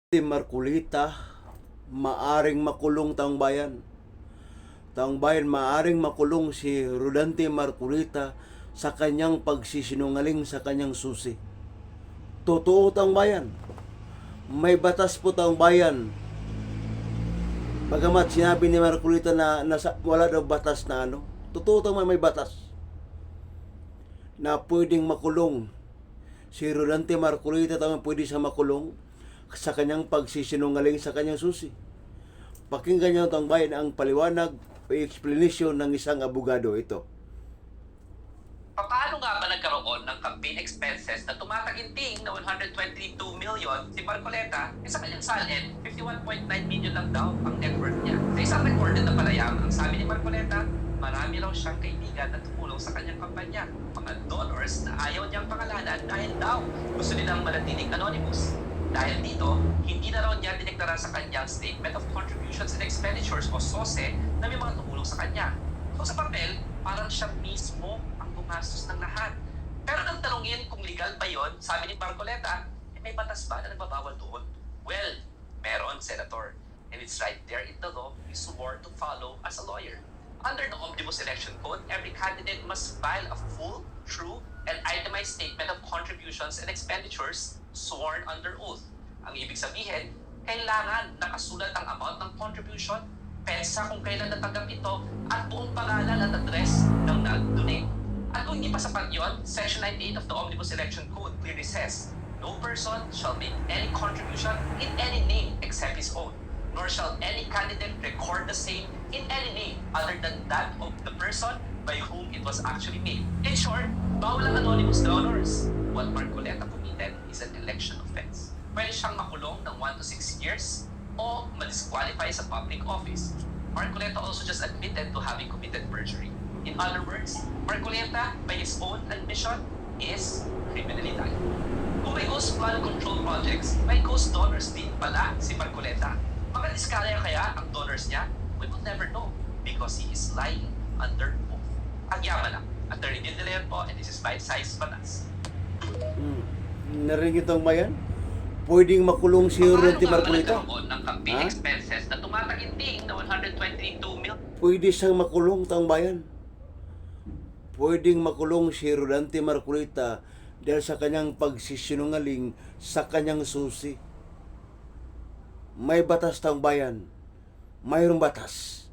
Marcolita, maaring makulong taong bayan. Taong bayan, maaring makulong si Rodante Marcolita sa kanyang pagsisinungaling sa kanyang susi. Totoo taong bayan. May batas po taong bayan. Bagamat sinabi ni Marcolita na wala daw batas na ano. Totoo taong may batas na pwedeng makulong. Si Rodante Marcolita taong pwede siya makulong sa kanyang pagsisinungaling sa kanyang susi. Pakinggan niyo ang bayan ang paliwanag o explanation ng isang abogado ito. Paano nga ba nagkaroon ng campaign expenses na tumataginting na 122 million si Marcoleta sa kanyang salin, 51.9 million lang daw ang net worth niya. Sa isang recorded na palayam, ang sabi ni Marcoleta, marami raw siyang kaibigan na tumulong sa kanyang kampanya. Mga donors na ayaw niyang pangalanan dahil daw gusto nilang manatiling anonymous. Dahil dito, hindi na raw niya dineklara sa kanyang Statement of Contributions and Expenditures o SOSE na may mga tumulong sa kanya. So sa papel, parang siya mismo ang gumastos ng lahat. Pero nang tanungin kung legal ba yon, sabi ni Marcoleta, may batas ba na nagbabawal doon? Well, meron, Senator. And it's right there in the law you swore to follow as a lawyer. Under the Omnibus Election Code, every candidate must file a full, true, and itemized statement of contributions and expenditures sworn under oath. Ang ibig sabihin, kailangan nakasulat ang amount ng contribution, pensa kung kailan natanggap ito, at buong pangalan at address ng nag-donate. At kung hindi pa sapat yun, Section 98 of the Omnibus Election Code clearly says, no person shall make any contribution in any name except his own, nor shall any candidate record the same in any name other than that of the person by whom it was actually made. In short, bawal ang anonymous donors. What Marcoleta committed is an election offense. Pwede siyang makulong ng 1 to 6 years o ma-disqualify sa public office. Marcoleta also just admitted to having committed perjury. In other words, Marcoleta, by his own admission, is criminally liable. Kung may ghost flood control projects, may ghost donors din pala si Marcoleta. Makadiskarya kaya ang donors niya? We will never know because he is lying under oath. Ang yaman lang. Attorney Gil De Leon po, and this is Bite Size Batas. Narinig itong bayan? Pwedeng makulong si Rodante Marcolita. Paano ng campaign expenses na tumataginting na 122 million? Pwede siyang makulong taong bayan. Pwedeng makulong si Rodante Marcolita dahil sa kanyang pagsisinungaling sa kanyang susi. May batas taong bayan. Mayroong batas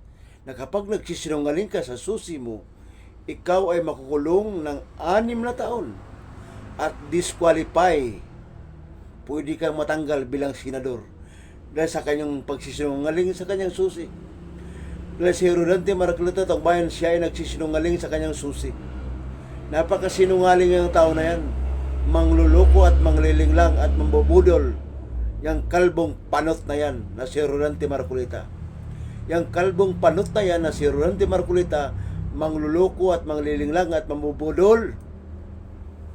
na kapag nagsisinungaling ka sa susi mo, ikaw ay makukulong ng 6 na taon at disqualify. Pwede kang matanggal bilang senador dahil sa kanyang pagsisinungaling sa kanyang susi. Dahil si Rodante Marcolita, taong bayan, siya ay nagsisinungaling sa kanyang susi. Napakasinungaling ang tao na yan. Mangluloko at mangliling lang at mambubudol. Yang kalbong panot na yan na si Rodante Marcolita. Yang kalbong panot na yan na si Rodante Marcolita, mangluloko at mangliling lang at mambubudol.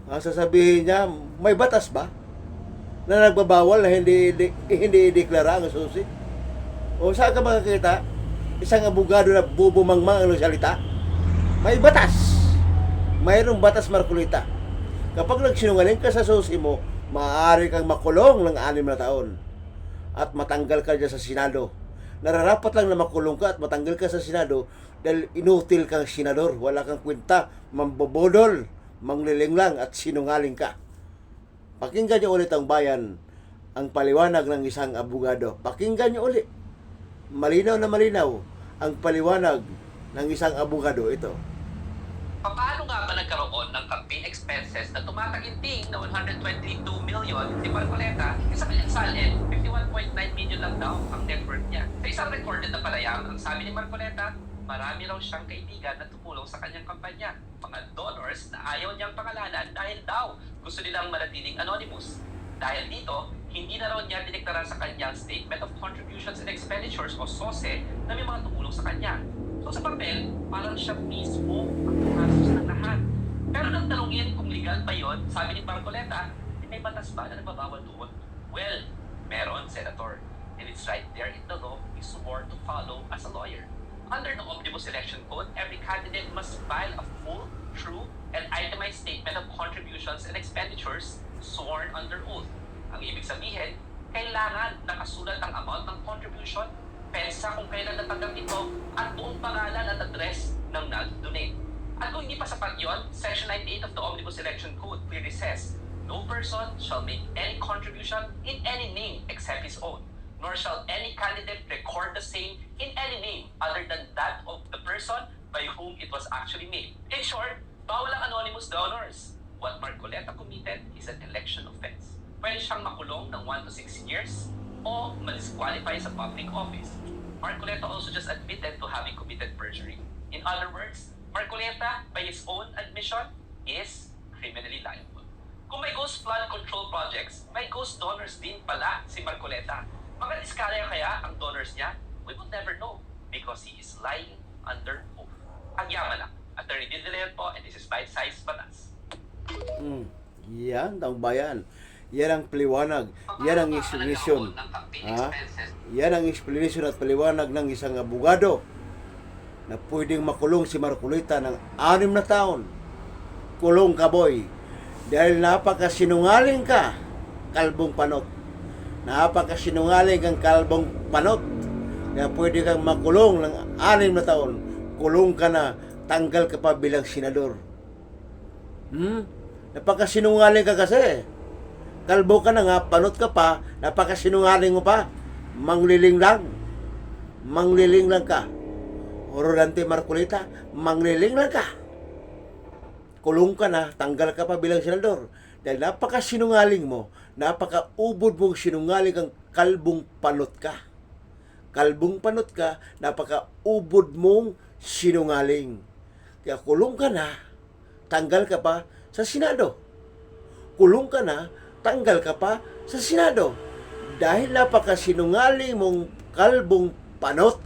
Ang sasabihin niya, may batas ba na nagbabawal na hindi i-deklara ang susi? O saan ka makakita? Isang abogado na bubumangmang ang salita? May batas. Mayroong batas, Marcolita. Kapag nagsinungaling ka sa susi mo, maaari kang makulong ng 6 na taon at matanggal ka dyan sa Senado. Nararapat lang na makulong ka at matanggal ka sa Senado dahil inutil kang senador. Wala kang kwenta, mambobodol, mangliling lang at sinungaling ka. Pakinggan niyo ulit ang bayan, ang paliwanag ng isang abogado. Pakinggan niyo ulit. Malinaw na malinaw ang paliwanag ng isang abogado ito. Paano nga ba nagkaroon ng campaign expenses na tumataginting na 122 million si Marcoleta sa kanyang salin, 51.9 million lang daw ang net worth niya. Sa isang recorded na palayam, ang sabi ni Marcoleta, marami raw siyang kaibigan na tumulong sa kanyang kampanya. Mga donors na ayaw niyang pangalanan dahil daw gusto nilang manatiling anonymous. Dahil dito, hindi na raw niya dineklara sa kanyang Statement of Contributions and Expenditures o SOSE na may mga tumulong sa kanya. So sa papel, parang siya mismo ang gumastos ng lahat. Pero nang tanungin kung legal ba yon, sabi ni Marcoleta, may batas ba na nagbabawal doon? Well, meron, Senator. And it's right there in the law you swore to follow as a lawyer. Under the Omnibus Election Code, every candidate must file a full, true, and itemized statement of contributions and expenditures sworn under oath. Ang ibig sabihin, kailangan natatanggap ito at buong pangalan at address ng nag-donate. At kung hindi pa sapat yun, Section 98 of the Omnibus Election Code clearly says, no person shall make any contribution in any name except his own, nor shall any candidate record the same in any name other than that of the person by whom it was actually made. In short, bawal ang anonymous donors. What Marcoleta committed is an election offense. Pwede siyang makulong ng 1 to 6 years o ma-disqualify sa public office. Marcoleta also just admitted to having committed perjury. In other words, Marcoleta, by his own admission, is criminally liable. Kung may ghost flood control projects, may ghost donors din pala si Marcoleta. Mga diskarya kaya ang donors niya? We will never know because he is lying under oath. Agyaman lang. Attorney Bill De Leon po, and this is Bite Size Batas. Yan, taong bayan. Yan ang paliwanag. Yan ang explanation. Ha? Yan ang explanation at paliwanag ng isang abogado na pwedeng makulong si Marcoleta ng 6 na taon. Kulong ka, boy. Dahil napakasinungaling ka, kalbong panot. Napakasinungaling kang kalbong panot. Kaya pwede kang makulong ng 6 na taon. Kulong ka na, tanggal ka pa bilang senador. Napakasinungaling ka kasi. Kalbo ka na nga, panot ka pa, napakasinungaling mo pa. Mangliling lang. Mangliling lang ka. Rodante Marcoleta, mangliling lang ka. Kulong ka na, tanggal ka pa bilang senador. Dahil napakasinungaling mo, napakaubod mong sinungaling kang kalbong panot ka. Kalbong panot ka, napakaubod mong sinungaling. Kaya kulong ka na, tanggal ka pa sa Senado. Kulong ka na, tanggal ka pa sa Senado. Dahil napakasinungaling mong kalbong panot